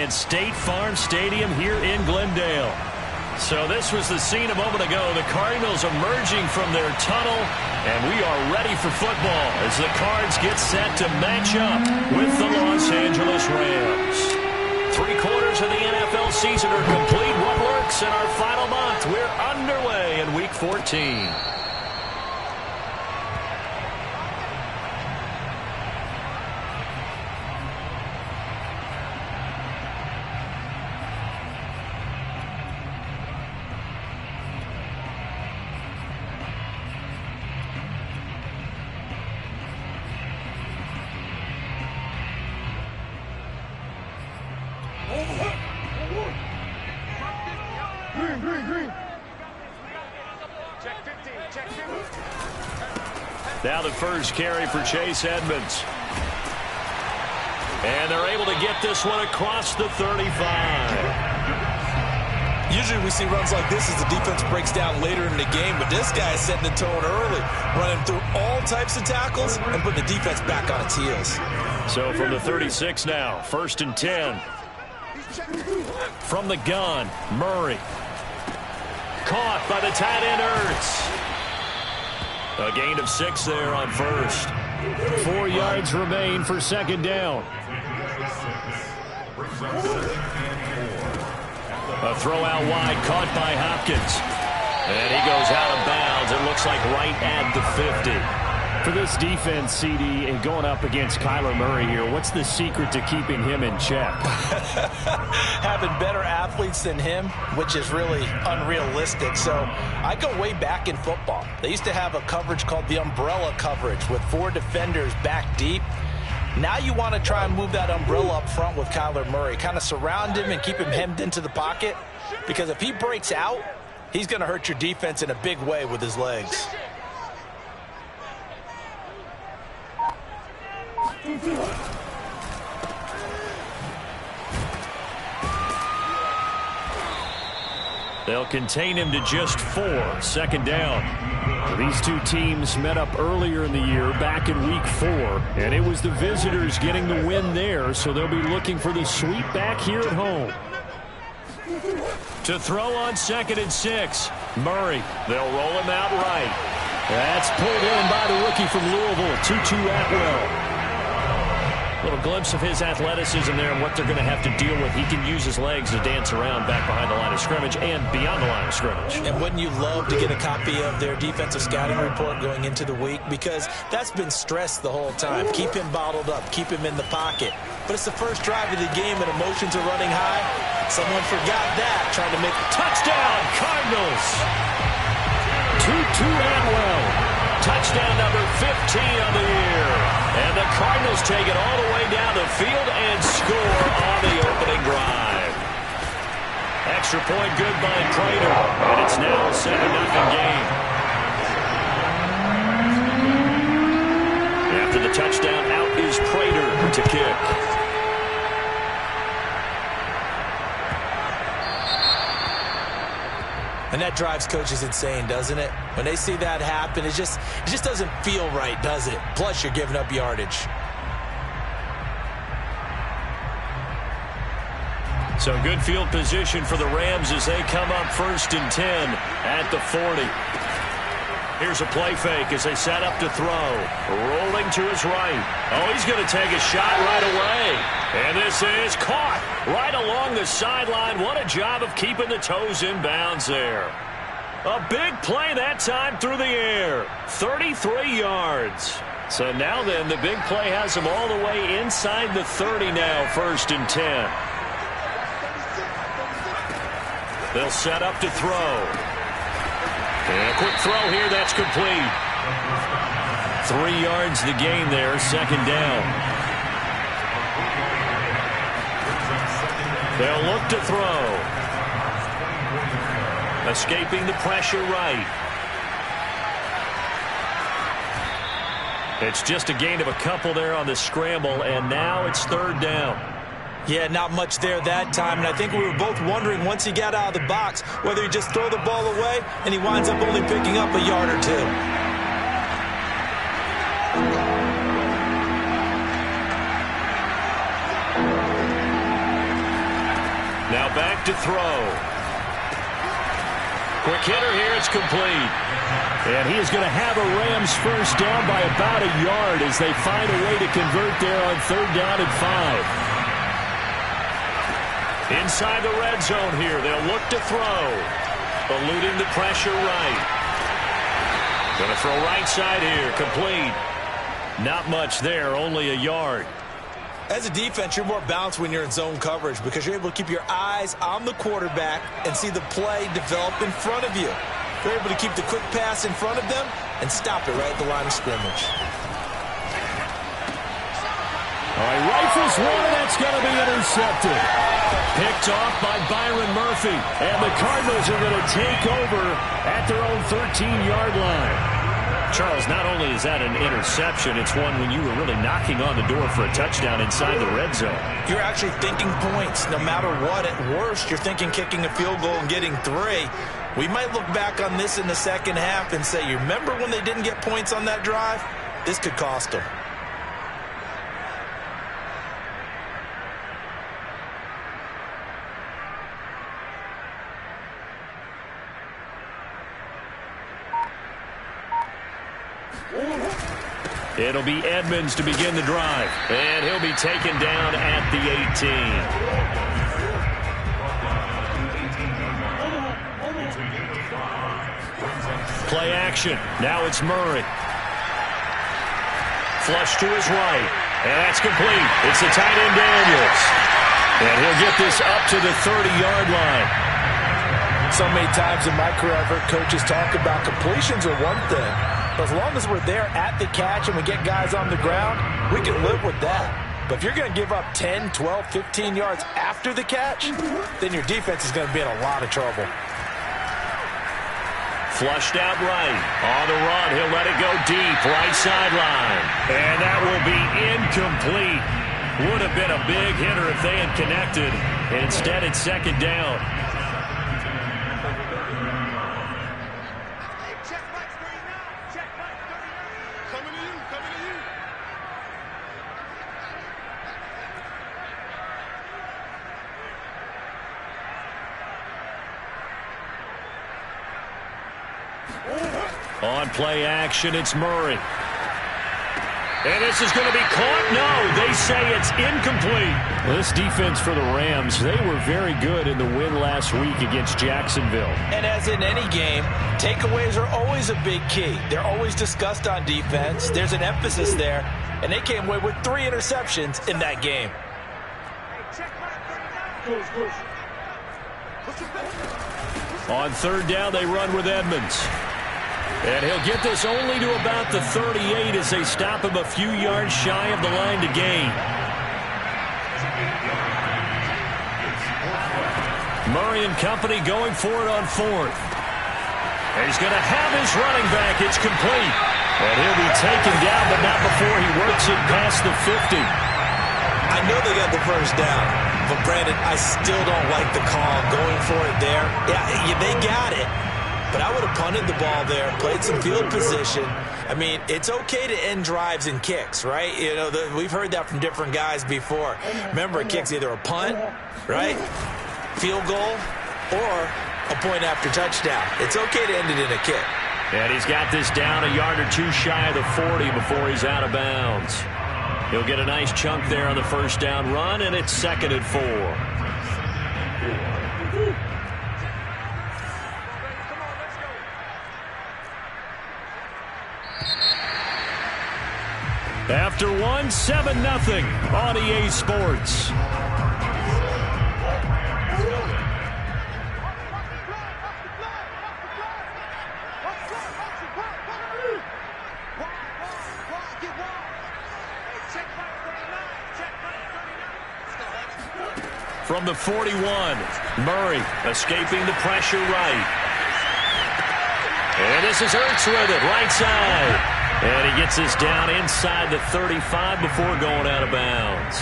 and State Farm Stadium here in Glendale. So this was the scene a moment ago. The Cardinals emerging from their tunnel, and we are ready for football as the Cards get set to match up with the Los Angeles Rams. 3 quarters of the NFL season are complete. What works in our final month? We're underway in Week 14. Now the first carry for Chase Edmonds. And they're able to get this one across the 35. Usually we see runs like this as the defense breaks down later in the game, but this guy is setting the tone early, running through all types of tackles and putting the defense back on its heels. So from the 36 now, 1st and 10. From the gun, Murray. Caught by the tight end, Ertz. A gain of 6 there on first. 4 yards remain for 2nd down. A throw out wide, caught by Hopkins. And he goes out of bounds. It looks like right at the 50. For this defense, CD, and going up against Kyler Murray here, what's the secret to keeping him in check? Having better athletes than him, which is really unrealistic. So I go way back in football. They used to have a coverage called the umbrella coverage with 4 defenders back deep. Now you want to try and move that umbrella up front with Kyler Murray. Kind of surround him and keep him hemmed into the pocket. Because if he breaks out, he's going to hurt your defense in a big way with his legs. They'll contain him to just 4. 2nd down. These two teams met up earlier in the year, back in Week 4, and it was the visitors getting the win there, so they'll be looking for the sweep back here at home. To throw on 2nd and 6. Murray. They'll roll him out right. That's pulled in by the rookie from Louisville, Tutu Atwell. A little glimpse of his athleticism there and what they're going to have to deal with. He can use his legs to dance around back behind the line of scrimmage and beyond the line of scrimmage. And wouldn't you love to get a copy of their defensive scouting report going into the week? Because that's been stressed the whole time. Keep him bottled up. Keep him in the pocket. But it's the first drive of the game and emotions are running high. Someone forgot that, trying to make a touchdown, Cardinals. Tutu Atwell. Touchdown number 15 on the year. And the Cardinals take it all the way down the field and score on the opening drive. Extra point good by Prater. And it's now a 7-0 game. After the touchdown, out is Prater to kick. And that drives coaches insane, doesn't it? When they see that happen, it just doesn't feel right, does it? Plus, you're giving up yardage. So good field position for the Rams as they come up 1st and 10 at the 40. Here's a play fake as they set up to throw. Rolling to his right. Oh, he's going to take a shot right away. And this is caught right along the sideline. What a job of keeping the toes in bounds there. A big play that time through the air. 33 yards. So now then, the big play has them all the way inside the 30 now, 1st and 10. They'll set up to throw. And a quick throw here, that's complete. 3 yards the gain there, 2nd down. They'll look to throw. Escaping the pressure right. It's just a gain of a couple there on the scramble, and now it's 3rd down. Yeah, not much there that time, and I think we were both wondering once he got out of the box whether he'd just throw the ball away, and he winds up only picking up a yard or 2. Now back to throw. Quick hitter here. It's complete. And he is going to have a Rams first down by about a yard as they find a way to convert there on 3rd down and 5. Inside the red zone here. They'll look to throw. Eluding the pressure right. Going to throw right side here. Complete. Not much there. Only a yard. As a defense, you're more balanced when you're in zone coverage because you're able to keep your eyes on the quarterback and see the play develop in front of you. You're able to keep the quick pass in front of them and stop it right at the line of scrimmage. All right, rifles one, and that's going to be intercepted. Picked off by Byron Murphy, and the Cardinals are going to take over at their own 13-yard line. Charles, not only is that an interception, it's one when you were really knocking on the door for a touchdown inside the red zone. You're actually thinking points. No matter what, at worst, you're thinking kicking a field goal and getting 3. We might look back on this in the second half and say, you remember when they didn't get points on that drive? This could cost them. It'll be Edmonds to begin the drive. And he'll be taken down at the 18. Play action. Now it's Murray. Flush to his right. And that's complete. It's the tight end Daniels. And he'll get this up to the 30-yard line. So many times in my career, I've heard coaches talk about completions are one thing. But as long as we're there at the catch and we get guys on the ground, we can live with that. But if you're going to give up 10, 12, 15 yards after the catch, then your defense is going to be in a lot of trouble. Flushed out right. On the run, he'll let it go deep. Right sideline. And that will be incomplete. Would have been a big hitter if they had connected. Instead, it's 2nd down. On play action, it's Murray. And this is going to be caught. No, they say it's incomplete. This defense for the Rams, they were very good in the win last week against Jacksonville. And as in any game, takeaways are always a big key. They're always discussed on defense. There's an emphasis there. And they came away with 3 interceptions in that game. On 3rd down, they run with Edmonds. And he'll get this only to about the 38 as they stop him a few yards shy of the line to gain. Murray and company going for it on 4th. And he's going to have his running back. It's complete. And he'll be taken down, but not before he works it past the 50. I know they got the first down, but Brandon, I still don't like the call going for it there. Yeah, they got it. But I would have punted the ball there, played some field position. I mean, it's okay to end drives and kicks, right? You know, we've heard that from different guys before. Remember, a kick's either a punt, right, field goal, or a point after touchdown. It's okay to end it in a kick. And he's got this down a yard or 2 shy of the 40 before he's out of bounds. He'll get a nice chunk there on the first down run, and it's 2nd and 4. After 7-0 on EA Sports. From the 41, Murray escaping the pressure right. And this is Ertz with it, right side. And he gets this down inside the 35 before going out of bounds.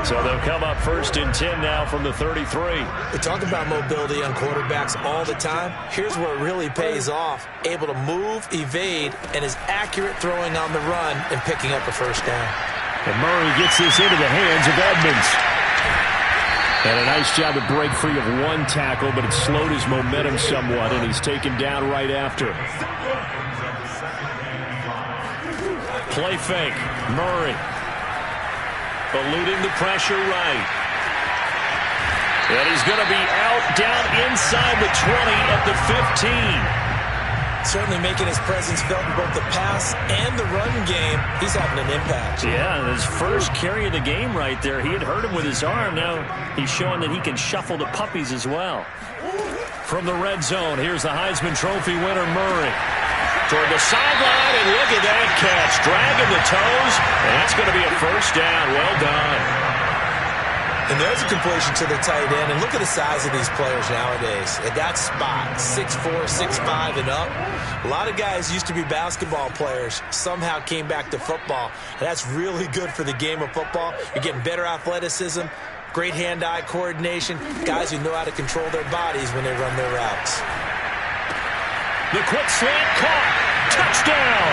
So they'll come up 1st and 10 now from the 33. We talk about mobility on quarterbacks all the time. Here's where it really pays off. Able to move, evade, and is accurate throwing on the run and picking up a first down. And Murray gets this into the hands of Edmonds. And a nice job to break free of one tackle, but it slowed his momentum somewhat, and he's taken down right after. Play fake. Murray. Eluding the pressure right. And he's going to be out down inside the 20 at the 15. Certainly making his presence felt in both the pass and the run game. He's having an impact. Yeah, his first carry of the game right there. He had hurt him with his arm. Now he's showing that he can shuffle the puppies as well. From the red zone, here's the Heisman Trophy winner, Murray. Toward the sideline, and look at that catch. Dragging the toes, and that's going to be a first down. Well done. And there's a completion to the tight end. And look at the size of these players nowadays. At that spot, 6'4", 6'5", and up. A lot of guys used to be basketball players, somehow came back to football. And that's really good for the game of football. You're getting better athleticism, great hand-eye coordination, guys who know how to control their bodies when they run their routes. The quick slant caught. Touchdown.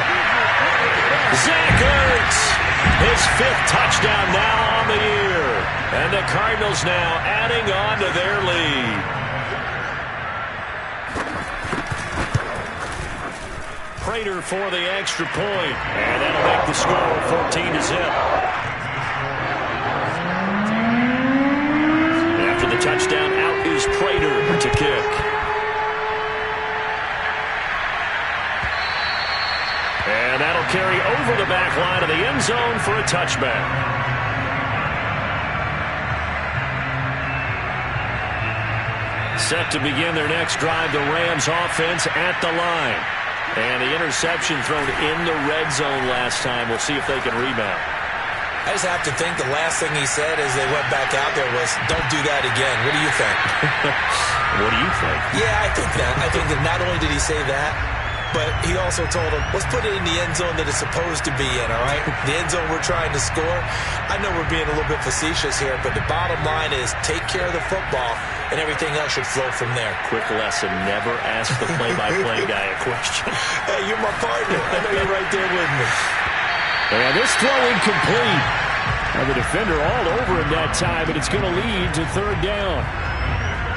Zach Ertz. His 5th touchdown now on the year. And the Cardinals now adding on to their lead. Prater for the extra point. And that'll make the score 14-0. After the touchdown, out is Prater to kick. And that'll carry over the back line of the end zone for a touchback. Set to begin their next drive, the Rams offense at the line. And the interception thrown in the red zone last time. We'll see if they can rebound. I just have to think the last thing he said as they went back out there was, don't do that again. What do you think? What do you think? Yeah, I think that. I think that not only did he say that, but he also told him, let's put it in the end zone that it's supposed to be in, all right? The end zone we're trying to score. I know we're being a little bit facetious here, but the bottom line is take care of the football, and everything else should flow from there. Quick lesson, never ask the play-by-play guy a question. Hey, you're my partner. I know you're right there with me. And this throw incomplete. And the defender all over him that time, and it's going to lead to 3rd down.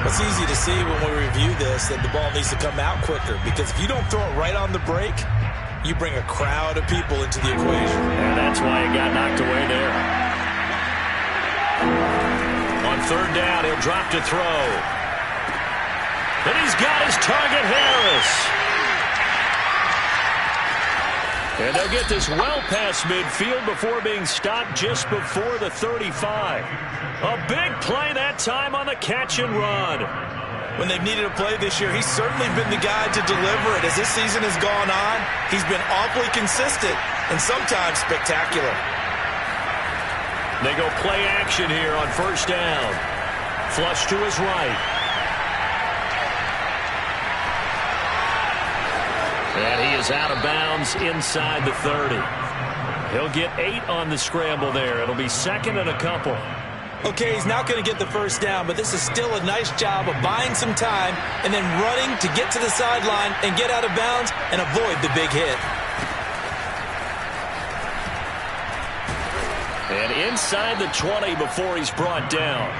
It's easy to see when we review this that the ball needs to come out quicker, because if you don't throw it right on the break, you bring a crowd of people into the equation. And that's why it got knocked away there. On 3rd down, he'll drop to throw. And he's got his target, Harris. And they'll get this well past midfield before being stopped just before the 35. A big play that time on the catch and run. When they've needed a play this year, he's certainly been the guy to deliver it. As this season has gone on, he's been awfully consistent and sometimes spectacular. They go play action here on 1st down. Flush to his right. And he is out of bounds inside the 30. He'll get 8 on the scramble there. It'll be 2nd and a couple. Okay, he's not going to get the 1st down, but this is still a nice job of buying some time and then running to get to the sideline and get out of bounds and avoid the big hit. And inside the 20 before he's brought down.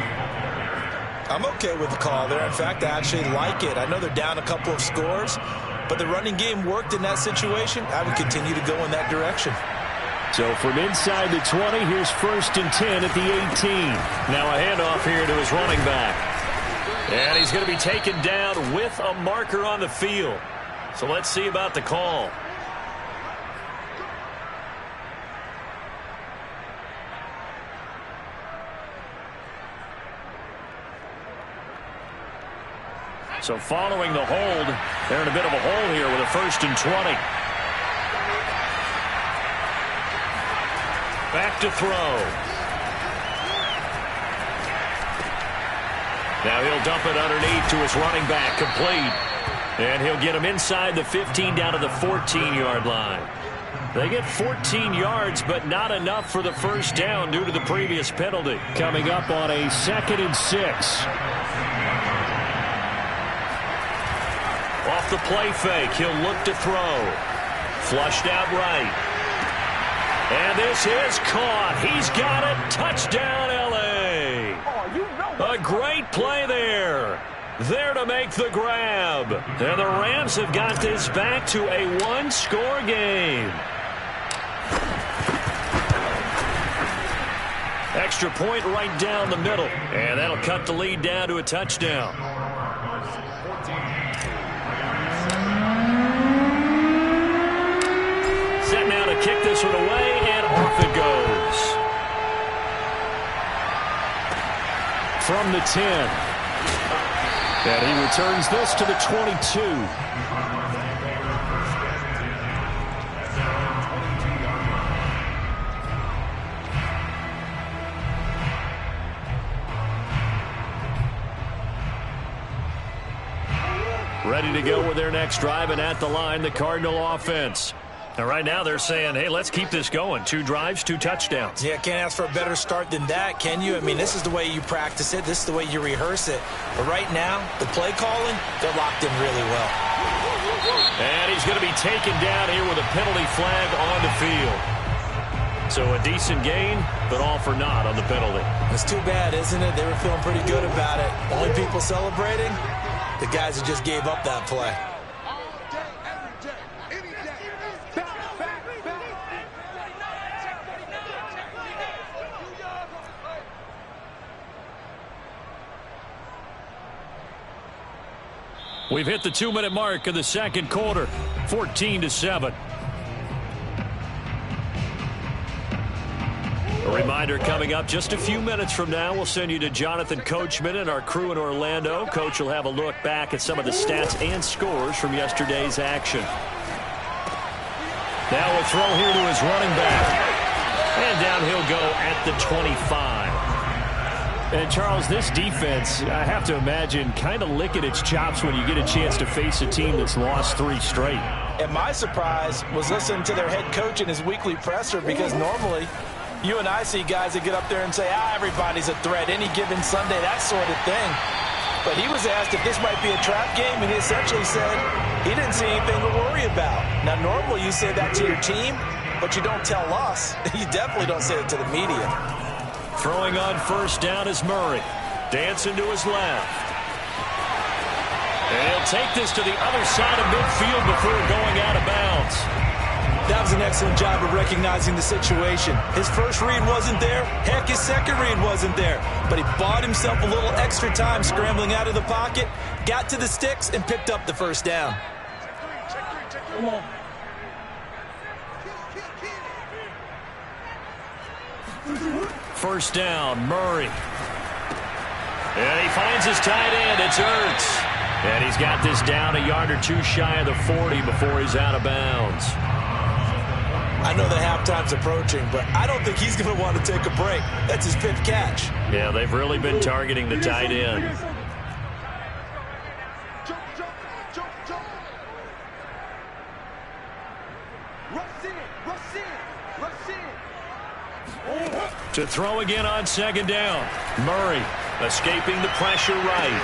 I'm okay with the call there. In fact, I actually like it. I know they're down a couple of scores, but the running game worked in that situation. I would continue to go in that direction. So from inside the 20, here's 1st and 10 at the 18. Now a handoff here to his running back. And he's going to be taken down with a marker on the field. So let's see about the call. So following the hold, they're in a bit of a hole here with a 1st and 20. Back to throw. Now he'll dump it underneath to his running back, complete. And he'll get him inside the 15 down to the 14-yard line. They get 14 yards, but not enough for the 1st down due to the previous penalty. Coming up on a 2nd and 6. Off the play fake, he'll look to throw. Flushed out right. And this is caught. He's got it. Touchdown, L.A. A great play there. There to make the grab. And the Rams have got this back to a one-score game. Extra point right down the middle. And that'll cut the lead down to a touchdown. Set now to kick this one away, and off it goes. From the 10. And he returns this to the 22. Ready to go with their next drive, and at the line, the Cardinal offense. And right now they're saying, hey, let's keep this going. 2 drives, 2 touchdowns. Yeah, can't ask for a better start than that, can you? I mean, this is the way you practice it. This is the way you rehearse it. But right now, the play calling, they're locked in really well. And he's going to be taken down here with a penalty flag on the field. So a decent gain, but all for naught on the penalty. It's too bad, isn't it? They were feeling pretty good about it. Only people celebrating, the guys who just gave up that play. We've hit the 2-minute mark of the second quarter, 14-7. A reminder coming up just a few minutes from now, we'll send you to Jonathan Coachman and our crew in Orlando. Coach will have a look back at some of the stats and scores from yesterday's action. Now a throw here to his running back. And down he'll go at the 25. And, Charles, this defense, I have to imagine, kind of licking its chops when you get a chance to face a team that's lost 3 straight. And my surprise was listening to their head coach in his weekly presser, because normally you and I see guys that get up there and say, everybody's a threat any given Sunday, that sort of thing. But he was asked if this might be a trap game, and he essentially said he didn't see anything to worry about. Now, normally you say that to your team, but you don't tell us. You definitely don't say it to the media. Throwing on first down is Murray. Dancing to his left. And he'll take this to the other side of midfield before going out of bounds. That was an excellent job of recognizing the situation. His first read wasn't there. Heck, his second read wasn't there. But he bought himself a little extra time scrambling out of the pocket, got to the sticks, and picked up the first down. Come on. First down, Murray. And he finds his tight end. It's Ertz. And he's got this down a yard or 2 shy of the 40 before he's out of bounds. I know that halftime's approaching, but I don't think he's going to want to take a break. That's his 5th catch. Yeah, they've really been targeting the tight end. To throw again on second down. Murray escaping the pressure right.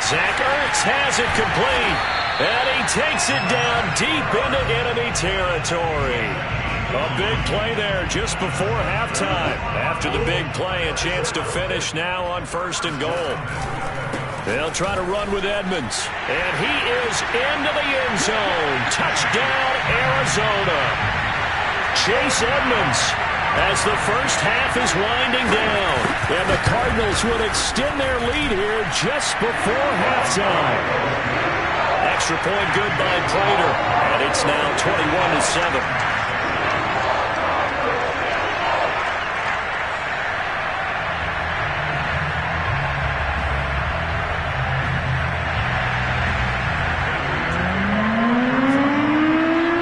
Zach Ertz has it complete. And he takes it down deep into enemy territory. A big play there just before halftime. After the big play, a chance to finish now on 1st and goal. They'll try to run with Edmonds. And he is into the end zone. Touchdown, Arizona. Chase Edmonds, as the first half is winding down. And the Cardinals would extend their lead here just before halftime. Extra point good by Prater. And it's now 21-7.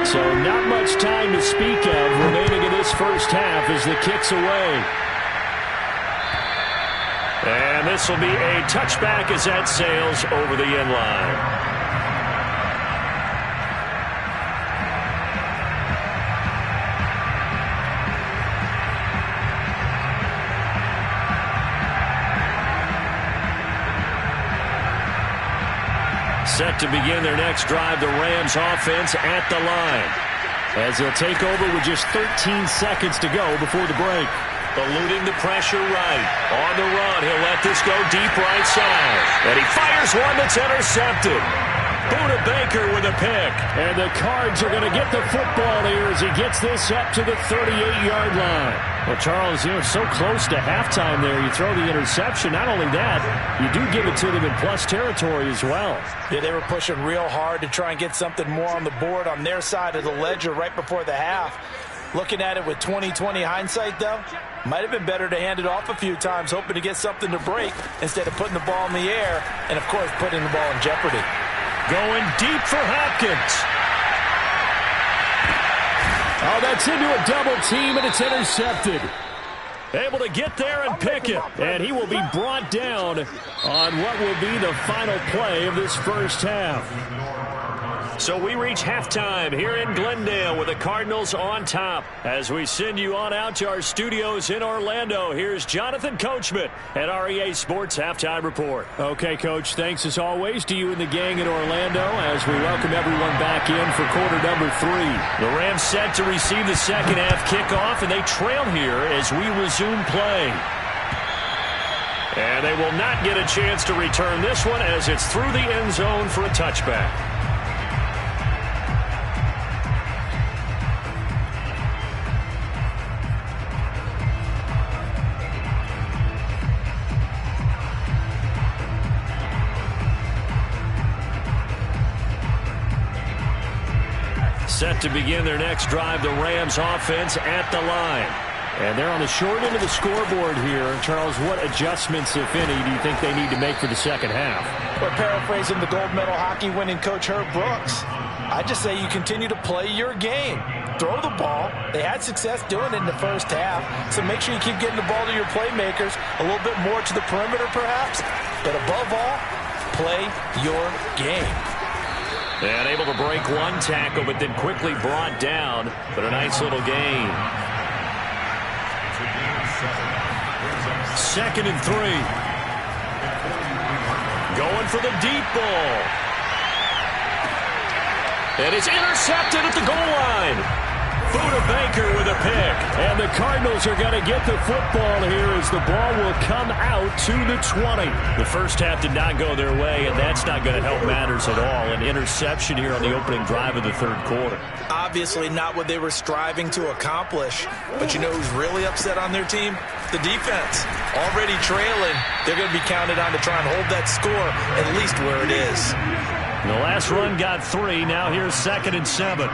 So not much time to speak of remaining in this first half as the kick's away. And this will be a touchback as that sails over the end line. Set to begin their next drive, the Rams offense at the line, as they'll take over with just 13 seconds to go before the break. Eluding the pressure right. On the run, he'll let this go deep right side. And he fires one that's intercepted. Buda Baker with a pick. And the Cards are going to get the football here as he gets this up to the 38-yard line. Well, Charles, it's so close to halftime there. You throw the interception. Not only that, you do give it to them in plus territory as well. Yeah, they were pushing real hard to try and get something more on the board on their side of the ledger right before the half. Looking at it with 20/20 hindsight, though, might have been better to hand it off a few times, hoping to get something to break instead of putting the ball in the air and, of course, putting the ball in jeopardy. Going deep for Hopkins. Oh, that's into a double team, and it's intercepted. Able to get there and pick it. And he will be brought down on what will be the final play of this first half. So we reach halftime here in Glendale with the Cardinals on top. As we send you on out to our studios in Orlando, here's Jonathan Coachman at REA Sports Halftime Report. Okay, Coach, thanks as always to you and the gang in Orlando as we welcome everyone back in for quarter number 3. The Rams set to receive the second half kickoff, and they trail here as we resume play. And they will not get a chance to return this one as it's through the end zone for a touchback. Set to begin their next drive, the Rams offense at the line. And they're on the short end of the scoreboard here. Charles, what adjustments, if any, do you think they need to make for the second half? Well, paraphrasing the gold medal hockey winning coach Herb Brooks, I just say you continue to play your game. Throw the ball. They had success doing it in the first half, so make sure you keep getting the ball to your playmakers, a little bit more to the perimeter perhaps, but above all, play your game. And able to break one tackle, but then quickly brought down. But a nice little gain. 2nd and 3. Going for the deep ball. And it's intercepted at the goal line. Buda Baker with a pick. And the Cardinals are going to get the football here as the ball will come out to the 20. The first half did not go their way, and that's not going to help matters at all. An interception here on the opening drive of the third quarter. Obviously not what they were striving to accomplish. But you know who's really upset on their team? The defense. Already trailing, they're going to be counted on to try and hold that score at least where it is. The last run got 3. Now here's 2nd and 7.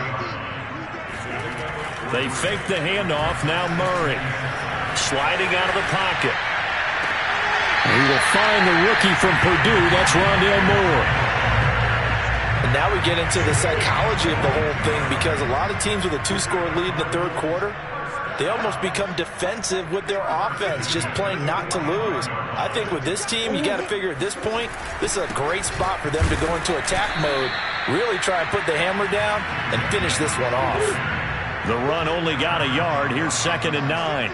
They fake the handoff. Now Murray sliding out of the pocket. He will find the rookie from Purdue. That's Rondale Moore. And now we get into the psychology of the whole thing, because a lot of teams with a 2-score lead in the third quarter, they almost become defensive with their offense, just playing not to lose. I think with this team, you got to figure at this point, this is a great spot for them to go into attack mode, really try and put the hammer down and finish this one off. The run only got a yard. Here's 2nd and 9.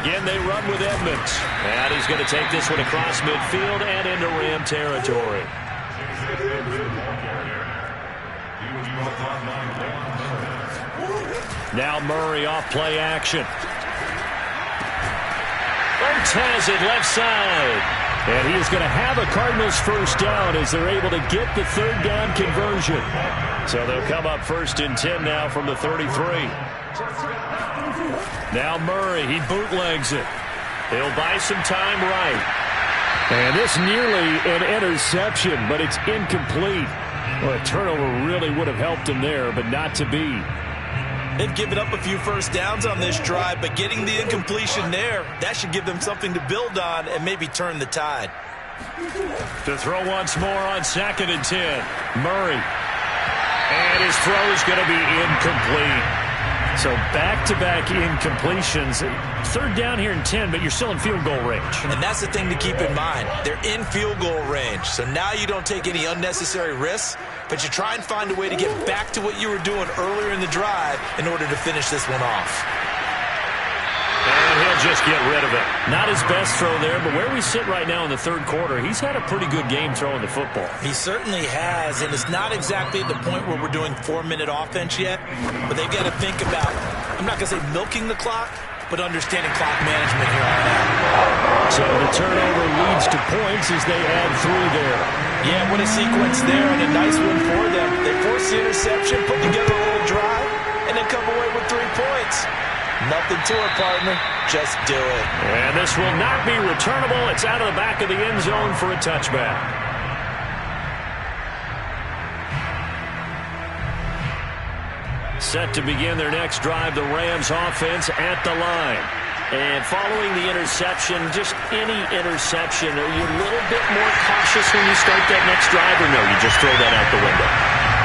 Again, they run with Edmonds. And he's going to take this one across midfield and into Ram territory. Now Murray off play action. Ertz has it left side. And he is going to have a Cardinals first down as they're able to get the third down conversion. So they'll come up 1st and 10 now from the 33. Now Murray, he bootlegs it. He'll buy some time right. And this nearly an interception, but it's incomplete. Well, a turnover really would have helped him there, but not to be. They've given up a few first downs on this drive, but getting the incompletion there, that should give them something to build on and maybe turn the tide. To throw once more on 2nd and 10. Murray. And his throw is going to be incomplete. So back-to-back incompletions. 3rd down here in 10, but you're still in field goal range. And that's the thing to keep in mind. They're in field goal range. So now you don't take any unnecessary risks, but you try and find a way to get back to what you were doing earlier in the drive in order to finish this one off. And he'll They'll just get rid of it. Not his best throw there, but where we sit right now in the third quarter, he's had a pretty good game throwing the football. He certainly has, and it's not exactly at the point where we're doing 4-minute offense yet, but they've got to think about, I'm not going to say milking the clock, but understanding clock management here on out. So the turnover leads to points as they add 3 there. Yeah, what a sequence there, and a nice one for them. They force the interception, put together a little drive, and then come away with 3 points. Nothing to it, partner. Just do it. And this will not be returnable. It's out of the back of the end zone for a touchback. Set to begin their next drive, the Rams offense at the line. And following the interception, just any interception, are you a little bit more cautious when you start that next drive, or no, you just throw that out the window?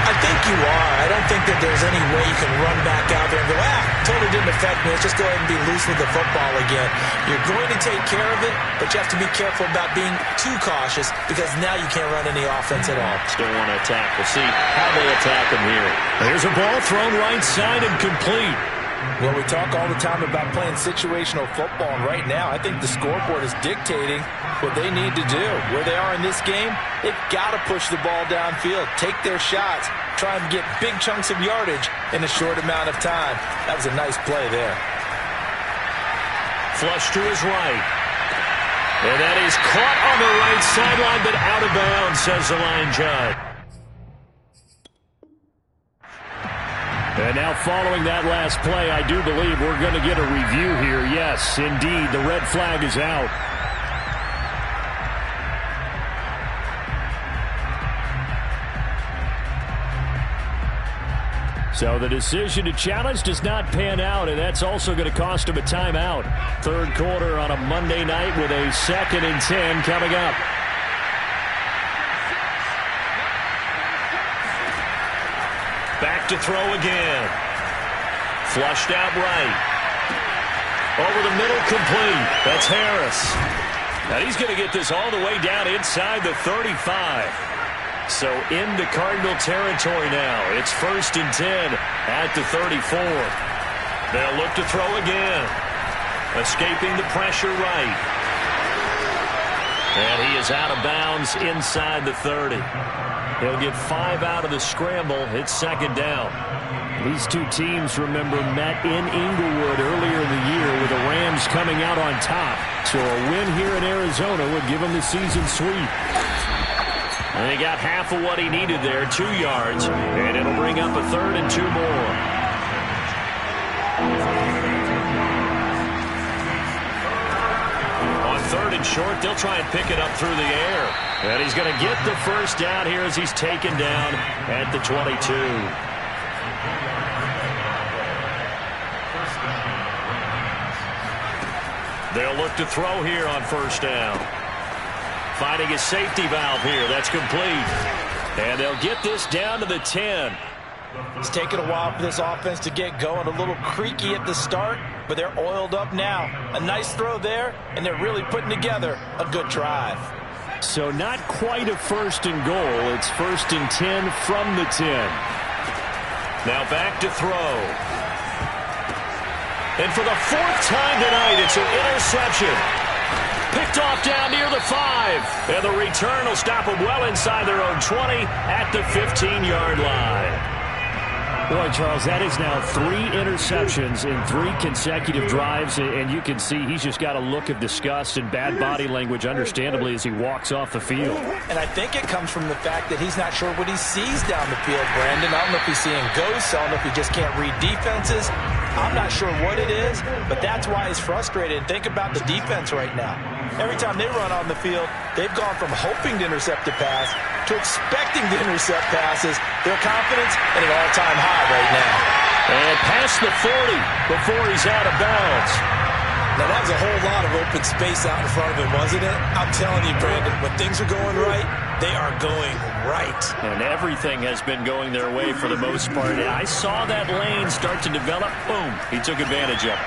I think you are. I don't think that there's any way you can run back out there and go, totally didn't affect me. Let's just go ahead and be loose with the football again. You're going to take care of it, but you have to be careful about being too cautious because now you can't run any offense at all. Still want to attack. We'll see how they attack him here. There's a ball thrown right side and complete. Well, we talk all the time about playing situational football, and right now I think the scoreboard is dictating what they need to do. Where they are in this game, they've got to push the ball downfield, take their shots, try and get big chunks of yardage in a short amount of time. That was a nice play there. Flush to his right. And that is caught on the right sideline, but out of bounds, says the line judge. And now following that last play, I do believe we're going to get a review here. Yes, indeed, the red flag is out. So the decision to challenge does not pan out, and that's also going to cost him a timeout. Third quarter on a Monday night with a 2nd and 10 coming up. Back to throw again. Flushed out right. Over the middle, complete. That's Harris. And he's going to get this all the way down inside the 35. So into Cardinal territory now. It's 1st and 10 at the 34. They'll look to throw again. Escaping the pressure right. And he is out of bounds inside the 30. He'll get 5 out of the scramble. It's 2nd down. These two teams, remember, met in Inglewood earlier in the year with the Rams coming out on top. So a win here in Arizona would give them the season sweep. And he got half of what he needed there, 2 yards. And it'll bring up a 3rd and 2 more. On 3rd and short, they'll try and pick it up through the air. And he's going to get the first down here as he's taken down at the 22. They'll look to throw here on 1st down. Finding a safety valve here. That's complete. And they'll get this down to the 10. It's taken a while for this offense to get going. A little creaky at the start, but they're oiled up now. A nice throw there, and they're really putting together a good drive. So not quite a 1st and goal. It's 1st and 10 from the 10. Now back to throw. And for the 4th time tonight, it's an interception. Picked off down near the 5. And the return will stop them well inside their own 20 at the 15-yard line. Boy, Charles, that is now 3 interceptions in 3 consecutive drives, and you can see he's just got a look of disgust and bad body language, understandably, as he walks off the field. And I think it comes from the fact that he's not sure what he sees down the field, Brandon. I don't know if he's seeing ghosts. I don't know if he just can't read defenses. I'm not sure what it is, but that's why he's frustrated. Think about the defense right now. Every time they run on the field, they've gone from hoping to intercept a pass to expecting to intercept passes. Their confidence at an all-time high right now. And past the 40 before he's out of bounds. Now, that was a whole lot of open space out in front of him, wasn't it? I'm telling you, Brandon, when things are going right, they are going right. And everything has been going their way for the most part. I saw that lane start to develop. Boom. He took advantage of it.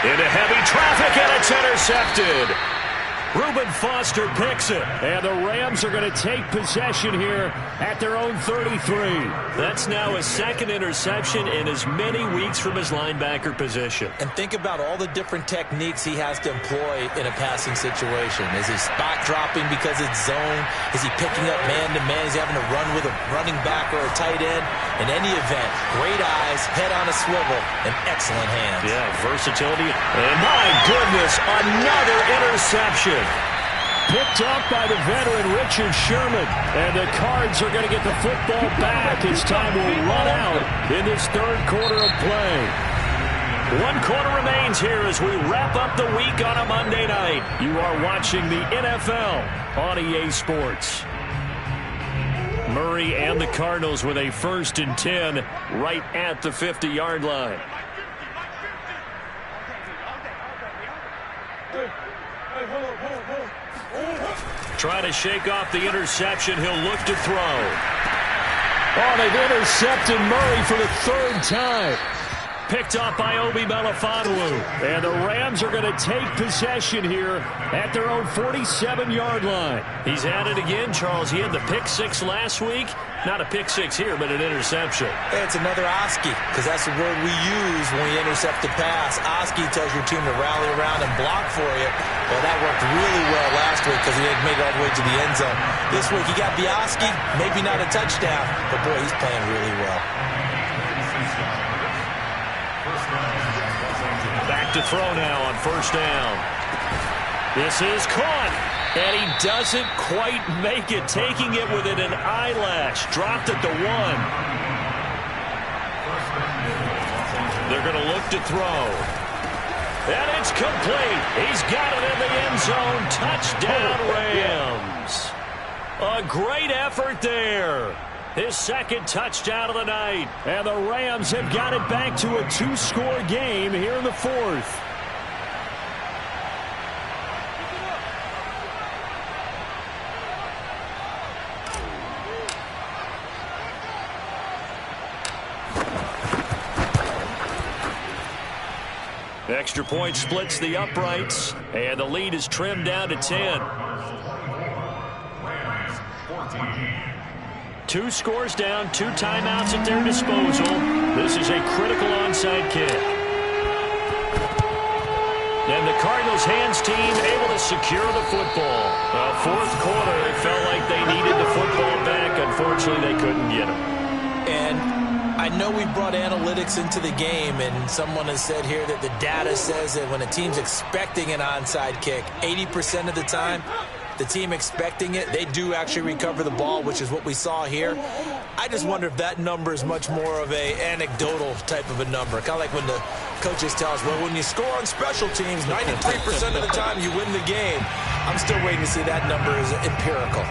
Into heavy traffic, and it's intercepted. Reuben Foster picks it. And the Rams are going to take possession here at their own 33. That's now his second interception in as many weeks from his linebacker position. And think about all the different techniques he has to employ in a passing situation. Is he spot dropping because it's zone? Is he picking up man-to-man? Is he having to run with a running back or a tight end? In any event, great eyes, head on a swivel, and excellent hands. Yeah, versatility. And my goodness, another interception. Picked up by the veteran Richard Sherman. And the Cards are going to get the football back as time will run out in this third quarter of play. 1 quarter remains here as we wrap up the week on a Monday night. You are watching the NFL on EA Sports. Murray and the Cardinals with a 1st and 10 right at the 50-yard line. Trying to shake off the interception. He'll look to throw. Oh, they've intercepted Murray for the 3rd time. Picked off by Obi Melifonwu. And the Rams are going to take possession here at their own 47-yard line. He's at it again, Charles. He had the pick 6 last week. Not a pick 6 here, but an interception. Hey, it's another Oski, because that's the word we use when we intercept the pass. Oski tells your team to rally around and block for you. Well, that worked really well last week because he didn't make it all the way to the end zone. This week, he got Oski, maybe not a touchdown, but boy, he's playing really well. Back to throw now on 1st down. This is caught. And he doesn't quite make it, taking it within an eyelash. Dropped at the 1. They're going to look to throw. And it's complete. He's got it in the end zone. Touchdown, Rams. A great effort there. His 2nd touchdown of the night. And the Rams have got it back to a 2-score game here in the 4th. Extra point splits the uprights, and the lead is trimmed down to 10. 2 scores down, 2 timeouts at their disposal. This is a critical onside kick. And the Cardinals hands team able to secure the football. 4th quarter, it felt like they needed the football back. Unfortunately, they couldn't get it. And I know we brought analytics into the game, and someone has said here that the data says that when a team's expecting an onside kick, 80% of the time, the team expecting it, they do actually recover the ball, which is what we saw here. I just wonder if that number is much more of a anecdotal type of a number. Kind of like when the coaches tell us, well, when you score on special teams, 93% of the time you win the game. I'm still waiting to see that number is empirical.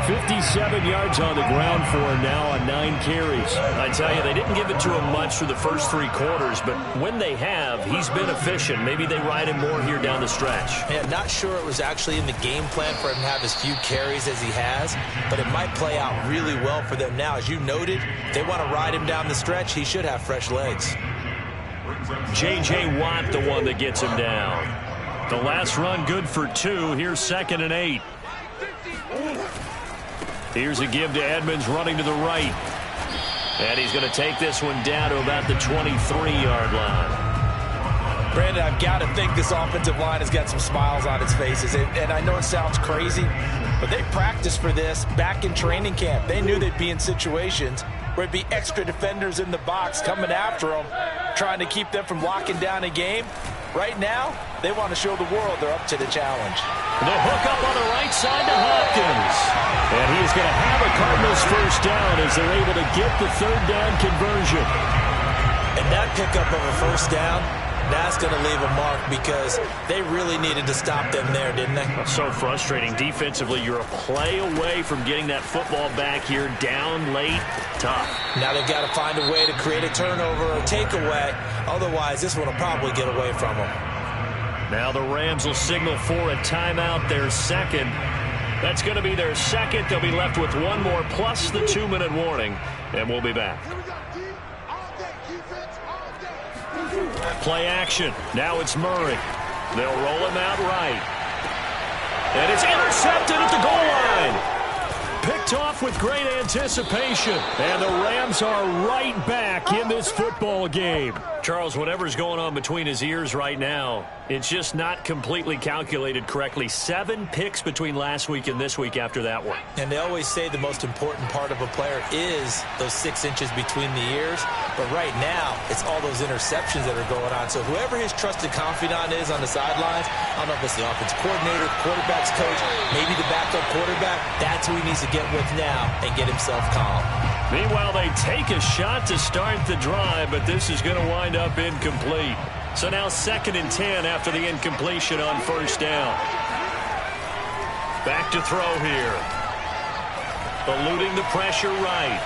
57 yards on the ground for him now on 9 carries. I tell you, they didn't give it to him much for the first 3 quarters, but when they have, he's been efficient. Maybe they ride him more here down the stretch. Yeah, not sure it was actually in the game plan for him to have as few carries as he has, but it might play out really well for them now. As you noted, if they want to ride him down the stretch, he should have fresh legs. J.J. Watt, the one that gets him down. The last run good for 2. Here's 2nd and 8. Here's a give to Edmonds running to the right. And he's going to take this one down to about the 23-yard line. Brandon, I've got to think this offensive line has got some smiles on its faces. And I know it sounds crazy, but they practiced for this back in training camp. They knew they'd be in situations where it'd be extra defenders in the box coming after them, trying to keep them from locking down a game. Right now, they want to show the world they're up to the challenge. The hook up on the right side to Hopkins. And he is going to have a Cardinals 1st down as they're able to get the 3rd down conversion. And that pickup of a 1st down, that's going to leave a mark because they really needed to stop them there, didn't they? So frustrating. Defensively, you're a play away from getting that football back here down late. Tough. Now they've got to find a way to create a turnover or takeaway. Otherwise, this one will probably get away from them. Now the Rams will signal for a timeout, their 2nd. That's going to be their 2nd. They'll be left with 1 more plus the 2-minute warning, and we'll be back. Play action. Now it's Murray. They'll roll him out right. And it's intercepted at the goal line. Picked off with great anticipation. And the Rams are right back in this football game. Charles, whatever's going on between his ears right now, it's just not completely calculated correctly. 7 picks between last week and this week after that one. And they always say the most important part of a player is those 6 inches between the ears. But right now, it's all those interceptions that are going on. So whoever his trusted confidant is on the sidelines, I don't know if it's the offensive coordinator, the quarterback's coach, maybe the backup quarterback, that's who he needs to get with now and get himself calm. Meanwhile, they take a shot to start the drive, but this is going to wind up incomplete. So now 2nd and 10 after the incompletion on 1st down. Back to throw here. Eluding the pressure right.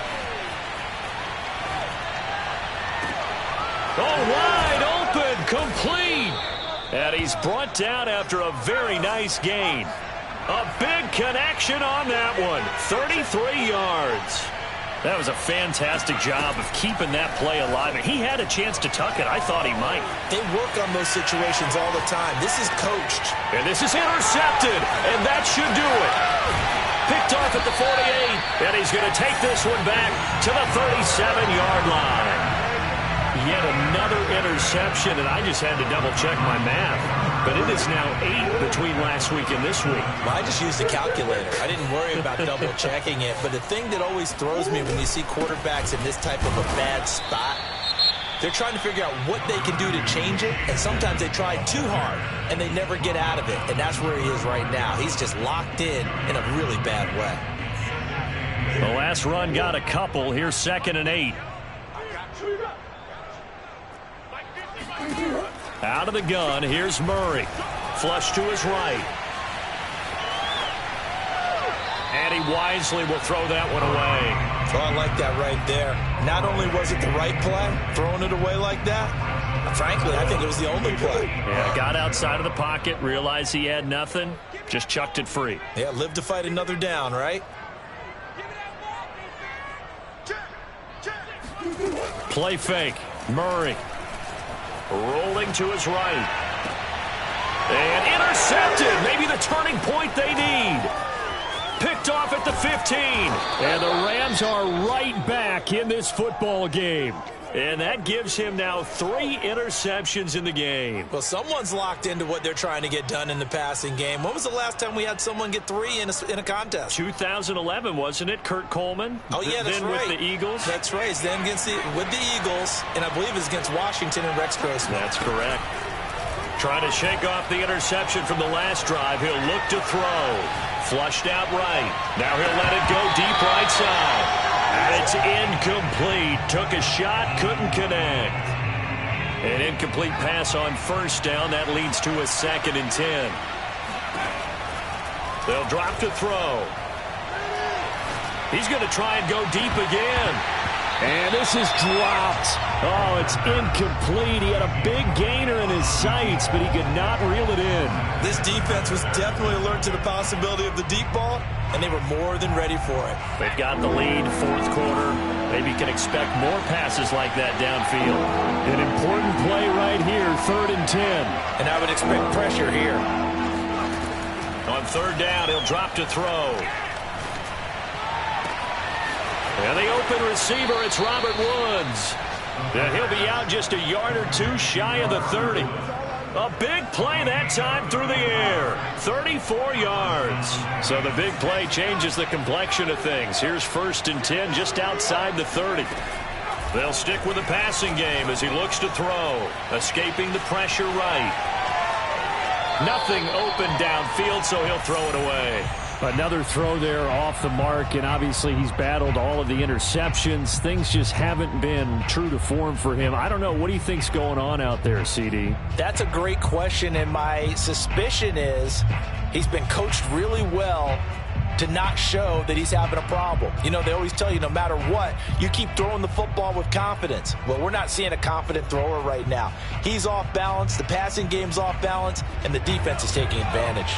Oh, wide open, complete. And he's brought down after a very nice gain. A big connection on that one. 33 yards. That was a fantastic job of keeping that play alive. And he had a chance to tuck it. I thought he might. They work on those situations all the time. This is coached. And this is intercepted. And that should do it. Picked off at the 48. And he's going to take this one back to the 37-yard line. Yet another interception. And I just had to double-check my math. But it is now 8 between last week and this week. Well, I just used a calculator. I didn't worry about double-checking it. But the thing that always throws me when you see quarterbacks in this type of a bad spot, they're trying to figure out what they can do to change it. And sometimes they try too hard, and they never get out of it. And that's where he is right now. He's just locked in a really bad way. The last run got a couple. Here's 2nd and 8. Out of the gun, here's Murray. Flush to his right. And he wisely will throw that one away. So I like that right there. Not only was it the right play, throwing it away like that, frankly, I think it was the only play. Yeah, got outside of the pocket, realized he had nothing, just chucked it free. Yeah, live to fight another down, right? Play fake. Murray. Rolling to his right. And intercepted. Maybe the turning point they need. Picked off at the 15. And the Rams are right back in this football game. And that gives him now 3 interceptions in the game. Well, someone's locked into what they're trying to get done in the passing game. When was the last time we had someone get 3 in a contest? 2011, wasn't it? Kurt Coleman? Oh, yeah, that's then right. With the Eagles? That's right. It's then with the Eagles, and I believe it's against Washington and Rex Grossman. That's correct. Trying to shake off the interception from the last drive. He'll look to throw. Flushed out right. Now he'll let it go deep right side. And it's incomplete. Took a shot, couldn't connect. An incomplete pass on 1st down. That leads to a 2nd and 10. They'll drop to throw. He's going to try and go deep again. And this is dropped. Oh, it's incomplete. He had a big gainer in his sights, but he could not reel it in. This defense was definitely alert to the possibility of the deep ball, and they were more than ready for it. They've got the lead, 4th quarter. Maybe can expect more passes like that downfield. An important play right here, 3rd and 10. And I would expect pressure here. On 3rd down, he'll drop to throw. And the open receiver, it's Robert Woods. And he'll be out just a yard or 2 shy of the 30. A big play that time through the air. 34 yards. So the big play changes the complexion of things. Here's 1st and 10 just outside the 30. They'll stick with the passing game as he looks to throw. Escaping the pressure right. Nothing open downfield, so he'll throw it away. Another throw there off the mark, and obviously he's battled all of the interceptions. Things just haven't been true to form for him. I don't know. What do you think's going on out there, CD? That's a great question, and my suspicion is he's been coached really well to not show that he's having a problem. You know, they always tell you no matter what, you keep throwing the football with confidence. Well, we're not seeing a confident thrower right now. He's off balance, the passing game's off balance, and the defense is taking advantage.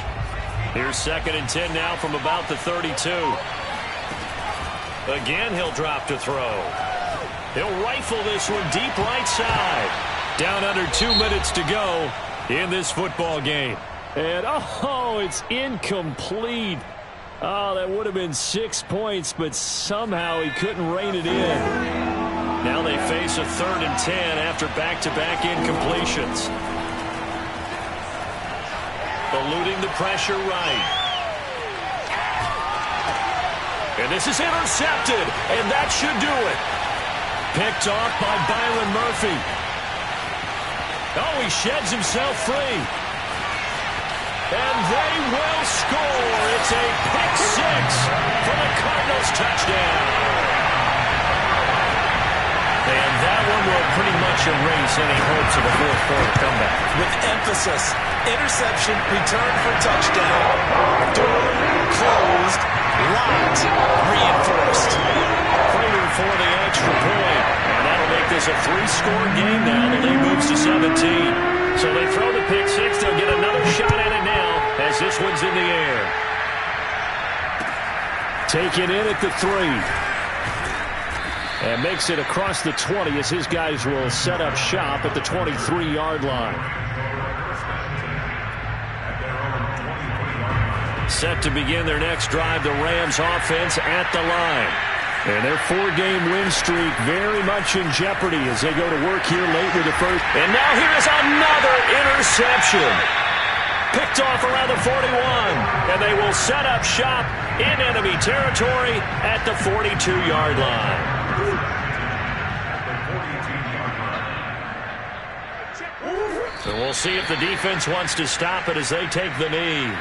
Here's 2nd and 10 now from about the 32. Again, he'll drop to throw. He'll rifle this one deep right side. Down under 2 minutes to go in this football game. And, oh, it's incomplete. Oh, that would have been 6 points, but somehow he couldn't rein it in. Now they face a 3rd and 10 after back-to-back incompletions. Eluding the pressure right. And this is intercepted, and that should do it. Picked off by Byron Murphy. Oh, he sheds himself free. And they will score. It's a pick 6 for the Cardinals touchdown. And that one will pretty much erase any hopes of a fourth quarter comeback. With emphasis, interception, return for touchdown. Door closed, locked, reinforced. Crater for the extra point. And that'll make this a 3-score game now. The lead moves to 17. So they throw the pick 6. They'll get another shot at it now as this one's in the air. Taken in at the 3. And makes it across the 20 as his guys will set up shop at the 23-yard line. Set to begin their next drive, the Rams offense at the line. And their 4-game win streak very much in jeopardy as they go to work here late with the first. And now here's another interception. Picked off around the 41. And they will set up shop in enemy territory at the 42-yard line. So we'll see if the defense wants to stop it as they take the knee.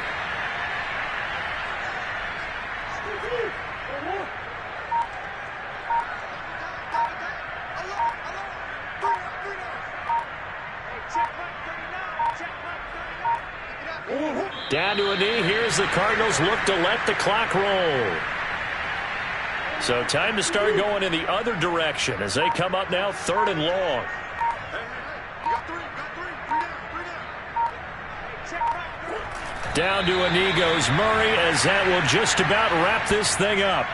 Down to a knee. Here's the Cardinals look to let the clock roll. So time to start going in the other direction as they come up now 3rd and long. Down to a knee goes Murray as that will just about wrap this thing up.